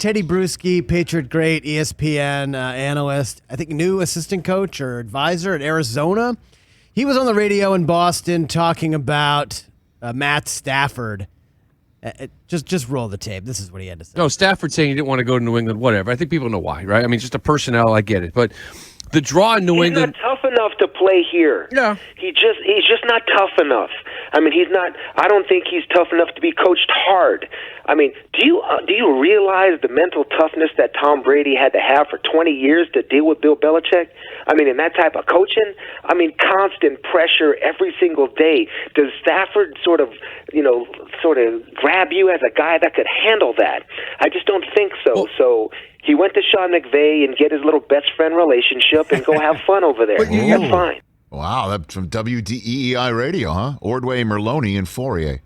Tedy Bruschi, Patriot great, ESPN analyst, I think new assistant coach or advisor at Arizona. He was on the radio in Boston talking about Matt Stafford. Just roll the tape. This is what he had to say. No, Stafford saying he didn't want to go to New England, whatever. I think people know why, right? I mean, just a personnel, I get it. But the draw in New England... He's not tough enough to play here. Yeah. He's just not tough enough. I mean, I don't think he's tough enough to be coached hard. I mean, do you realize the mental toughness that Tom Brady had to have for 20 years to deal with Bill Belichick? I mean, in that type of coaching, I mean, constant pressure every single day. Does Stafford sort of grab you as a guy that could handle that? I just don't think so. Well, so he went to Sean McVay and get his little best friend relationship and go have fun over there. That's fine. Wow, that's from WDEI Radio, huh? Ordway, Merloni, and Fourier.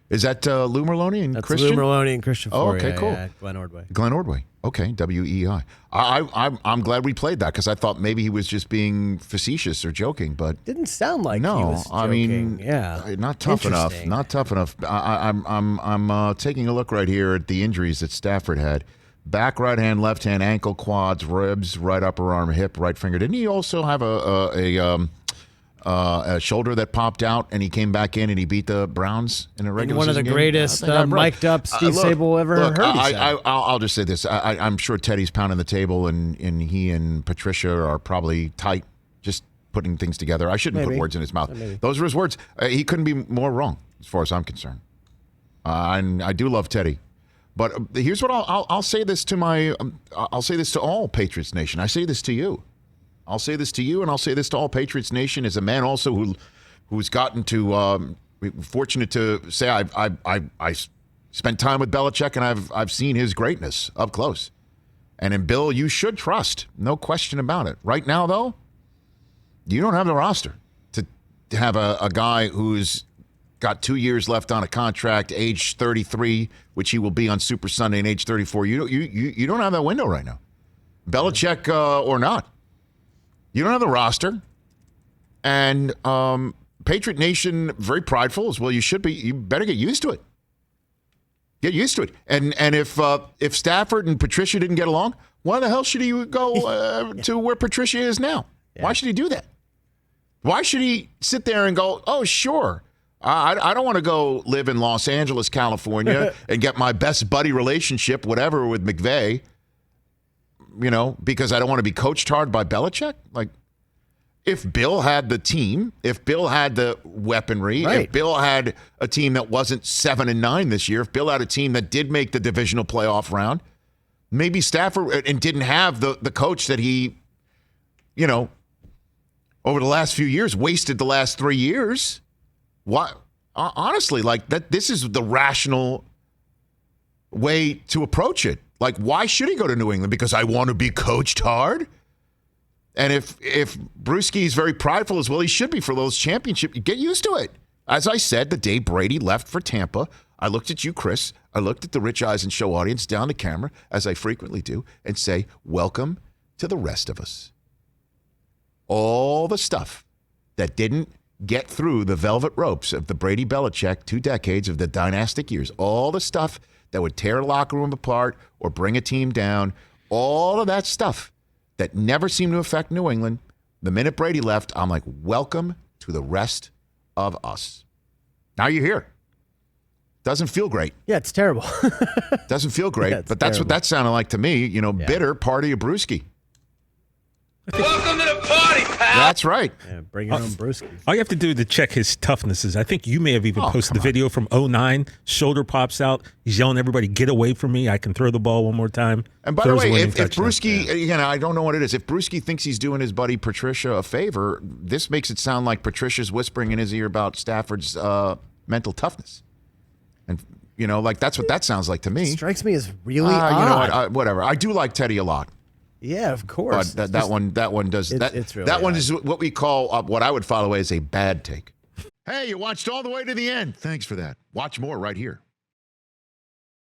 Is that Lou Merloni and That's Christian? Lou Merloni and Christian Fourier. Oh, okay, cool. Yeah, Glenn Ordway. Glenn Ordway. Okay, WEI. I'm glad we played that because I thought maybe he was just being facetious or joking, but Didn't sound like no, he was joking. I mean, yeah, not tough enough. Interesting. Not tough enough. I'm taking a look right here at the injuries that Stafford had. Back, right hand, left hand, ankle, quads, ribs, right upper arm, hip, right finger. Didn't he also have a shoulder that popped out and he came back in and he beat the Browns in a regular One of the season game? greatest mic'd up Steve Sable ever heard. I'll just say this. I'm sure Teddy's pounding the table and he and Patricia are probably tight, just putting things together. I shouldn't put words in his mouth. Those were his words. He couldn't be more wrong as far as I'm concerned. And I do love Teddy. But here's what I'll say this to I'll say this to all Patriots Nation. I say this to you. I'll say this to you, and I'll say this to all Patriots Nation as a man also who's gotten to fortunate to say I spent time with Belichick and I've seen his greatness up close. And in Bill, you should trust, no question about it. Right now, though, you don't have the roster to have a guy who's got 2 years left on a contract, age 33, which he will be on Super Sunday, and age 34. You don't have that window right now, Belichick or not. You don't have the roster, and Patriot Nation very prideful as well. You should be. You better get used to it. Get used to it. And if Stafford and Patricia didn't get along, why the hell should he go to where Patricia is now? Yeah. Why should he do that? Why should he sit there and go, oh, sure, I don't want to go live in Los Angeles, California, and get my best buddy relationship, whatever, with McVay, because I don't want to be coached hard by Belichick? Like, if Bill had the team, if Bill had the weaponry, if Bill had a team that wasn't 7-9 this year, if Bill had a team that did make the divisional playoff round, maybe Stafford and didn't have the coach that he, over the last few years, wasted the last 3 years. Why? Honestly, like that. This is the rational way to approach it. Like, why should he go to New England? Because I want to be coached hard. And if Bruschi is very prideful as well, he should be for those championships. Get used to it. As I said, the day Brady left for Tampa, I looked at you, Chris. I looked at the Rich Eisen Show audience down the camera, as I frequently do, and say, welcome to the rest of us. All the stuff that didn't get through the velvet ropes of the Brady-Belichick 2 decades of the dynastic years, all the stuff that would tear a locker room apart or bring a team down, all of that stuff that never seemed to affect New England. The minute Brady left, I'm like, welcome to the rest of us. Now you're here. Doesn't feel great. Yeah, it's terrible. Doesn't feel great, Yeah, but that's terrible. what that sounded like to me. Bitter party of Bruschi. Welcome to the party, pal. That's right. Yeah, bring your own Bruschi. All you have to do to check his toughness is, I think you may have even posted the video from 09. Shoulder pops out. He's yelling at everybody, get away from me. I can throw the ball one more time. And by the way, if Bruschi, I don't know what it is. If Bruschi thinks he's doing his buddy Patricia a favor, this makes it sound like Patricia's whispering in his ear about Stafford's mental toughness. And, that's what that sounds like to me. Strikes me as really odd. You know what? Whatever. I do like Teddy a lot. Yeah, of course. But that one does that. It's really that one odd. is what we call what I would follow as a bad take. Hey, you watched all the way to the end. Thanks for that. Watch more right here.